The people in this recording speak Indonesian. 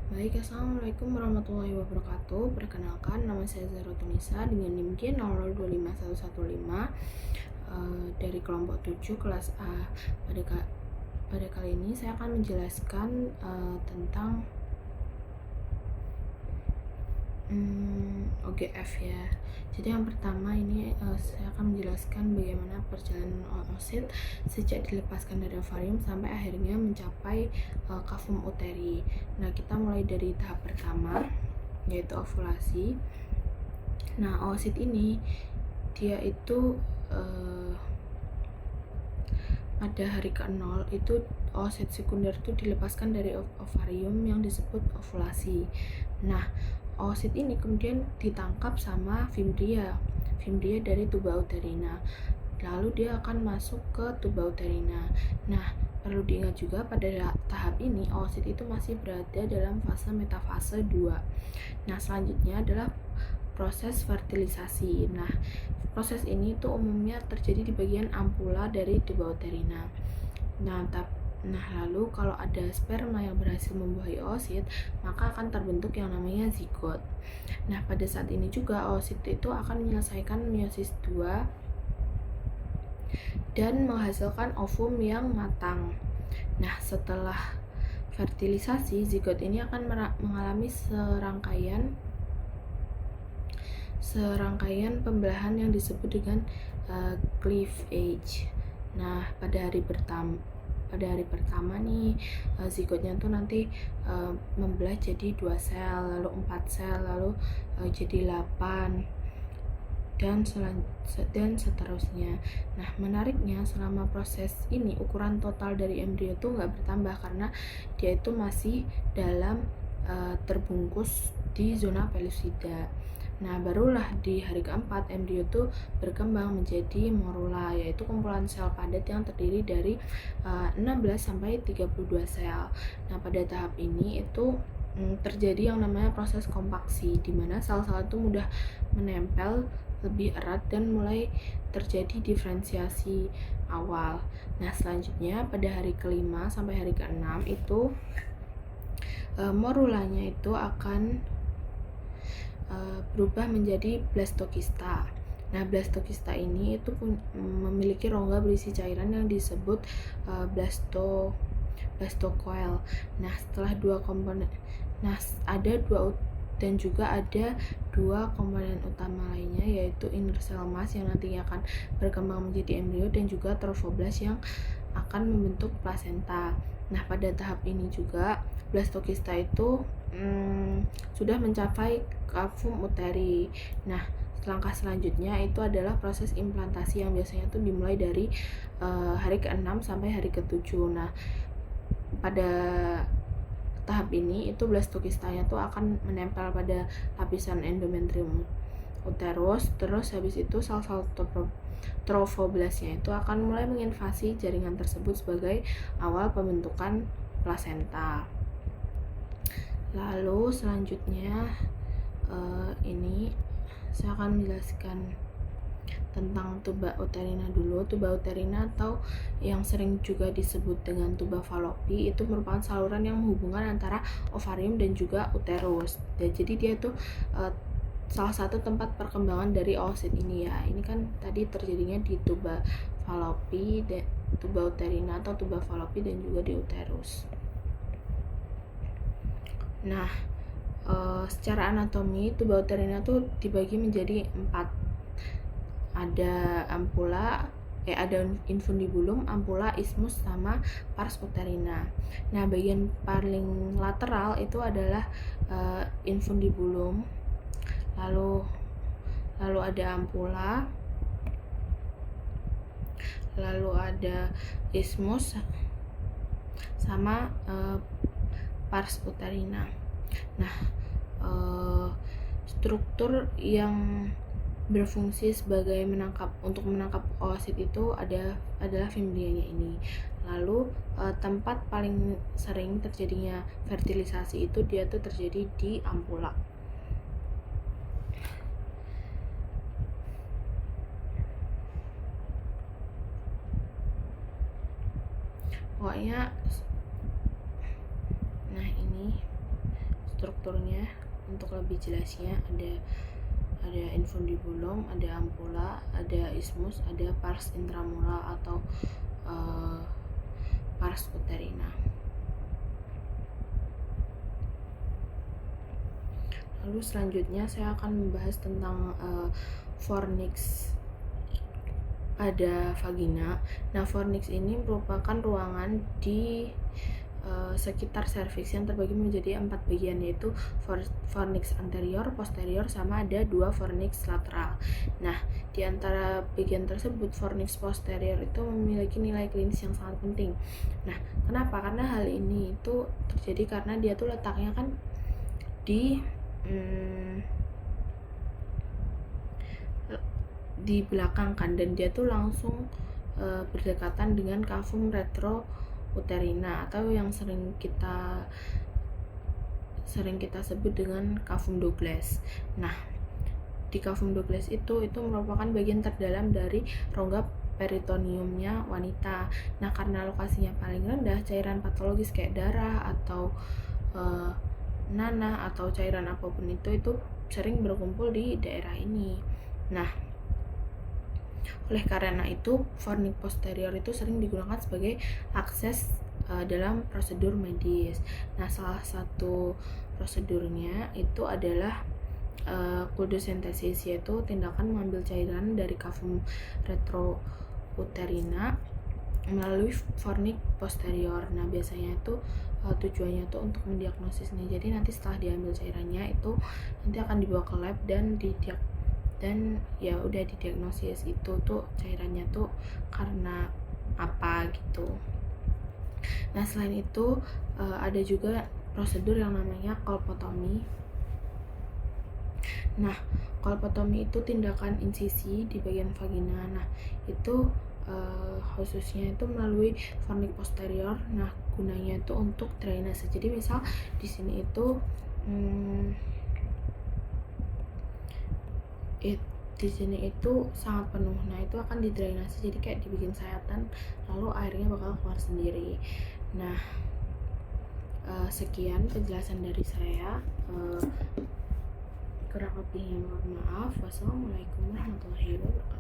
Baik, Assalamualaikum warahmatullahi wabarakatuh. Perkenalkan, nama saya Zahra Tunisa dengan NIM G0025115 dari kelompok 7 kelas A. Pada kali ini saya akan menjelaskan tentang OGF ya. Jadi yang pertama ini saya akan menjelaskan bagaimana perjalanan oosit sejak dilepaskan dari ovarium sampai akhirnya mencapai kavum uteri. Nah, kita mulai dari tahap pertama yaitu ovulasi. Nah, oosit ini dia itu pada hari ke-0 itu oosit sekunder itu dilepaskan dari ovarium yang disebut ovulasi. Nah, oosit ini kemudian ditangkap sama fimbria dari tuba uterina. Lalu dia akan masuk ke tuba uterina. Nah, perlu diingat juga pada tahap ini oosit itu masih berada dalam fase metafase 2. Nah, selanjutnya adalah proses fertilisasi. Nah, proses ini tuh umumnya terjadi di bagian ampula dari tuba uterina. Nah, lalu kalau ada sperma yang berhasil membuahi oosit, maka akan terbentuk yang namanya zigot. Nah, pada saat ini juga oosit itu akan menyelesaikan meiosis 2 dan menghasilkan ovum yang matang. Nah, setelah fertilisasi, zigot ini akan mengalami serangkaian pembelahan yang disebut dengan cleavage. Nah, pada hari pertama nih zigotnya tuh nanti membelah jadi 2 sel, lalu 4 sel, lalu jadi 8 dan seterusnya. Nah, menariknya selama proses ini ukuran total dari embrio tuh nggak bertambah karena dia itu masih dalam terbungkus di zona pellucida. Nah, barulah di hari keempat embrio itu berkembang menjadi morula, yaitu kumpulan sel padat yang terdiri dari 16 sampai 32 sel. Nah, pada tahap ini itu terjadi yang namanya proses kompaksi, di mana sel-sel itu mudah menempel lebih erat dan mulai terjadi diferensiasi awal. Nah, selanjutnya pada hari kelima sampai hari keenam itu morulanya itu akan berubah menjadi blastokista. Nah, blastokista ini itu memiliki rongga berisi cairan yang disebut blastocoel. Nah, ada dua komponen utama lainnya, yaitu inner cell mass yang nantinya akan berkembang menjadi embrio dan juga trophoblas yang akan membentuk plasenta. Nah, pada tahap ini juga blastokista itu sudah mencapai kavum uteri. Nah, langkah selanjutnya itu adalah proses implantasi yang biasanya itu dimulai dari hari ke-6 sampai hari ke-7. Nah, pada tahap ini itu blastokistanya tuh akan menempel pada lapisan endometrium uterus, terus habis itu sel-sel trophoblasnya itu akan mulai menginvasi jaringan tersebut sebagai awal pembentukan plasenta. Lalu selanjutnya ini saya akan menjelaskan tentang tuba uterina dulu. Tuba uterina atau yang sering juga disebut dengan tuba Fallopi itu merupakan saluran yang menghubungkan antara ovarium dan juga uterus. Dan jadi dia tuh salah satu tempat perkembangan dari oosit ini ya. Ini kan tadi terjadinya di tuba Fallopi, tuba uterina atau tuba Fallopi dan juga di uterus. Nah, secara anatomi tuba uterina tuh dibagi menjadi 4. Ada ada infundibulum, ampula, isthmus, sama pars uterina. Nah, bagian paling lateral itu adalah infundibulum. Lalu ada ampula, lalu ada isthmus sama pars uterina. Nah, struktur yang berfungsi sebagai untuk menangkap oosit itu adalah fimbrianya ini. Lalu tempat paling sering terjadinya fertilisasi itu dia tuh terjadi di ampula. Pokoknya nah ini strukturnya untuk lebih jelasnya. Ada infundibulum, ada ampula, ada isthmus, ada pars intramural atau pars uterina. Lalu selanjutnya saya akan membahas tentang fornix pada vagina. Nah, fornix ini merupakan ruangan di sekitar serviks yang terbagi menjadi 4 bagian, yaitu fornix anterior, posterior, sama ada 2 fornix lateral. Nah, di antara bagian tersebut fornix posterior itu memiliki nilai klinis yang sangat penting. Nah, kenapa? Karena hal ini itu terjadi karena dia tuh letaknya kan di belakang kan, dan dia tuh langsung berdekatan dengan cavum retrouterina atau yang sering kita sebut dengan cavum Douglas. Nah, di cavum Douglas itu merupakan bagian terdalam dari rongga peritoneumnya wanita. Nah, karena lokasinya paling rendah, cairan patologis kayak darah atau nanah atau cairan apapun itu sering berkumpul di daerah ini. Nah, oleh karena itu fornix posterior itu sering digunakan sebagai akses dalam prosedur medis. Nah, salah satu prosedurnya itu adalah kuldosentesis, yaitu tindakan mengambil cairan dari cavum retrouterina melalui fornix posterior. Nah, biasanya itu tujuannya itu untuk mendiagnosisnya. Jadi nanti setelah diambil cairannya itu nanti akan dibawa ke lab dan ya udah didiagnosis itu tuh cairannya tuh karena apa gitu. Nah, selain itu ada juga prosedur yang namanya kolpotomi. Nah, kolpotomi itu tindakan insisi di bagian vagina. Nah, itu khususnya itu melalui fornix posterior. Nah, gunanya itu untuk drainase. Jadi misal di sini itu di sini itu sangat penuh. Nah, itu akan didrainase, jadi kayak dibikin sayatan, lalu airnya bakal keluar sendiri. Nah, sekian penjelasan dari saya. Kurang lebihnya mohon maaf. Wassalamualaikum warahmatullahi wabarakatuh.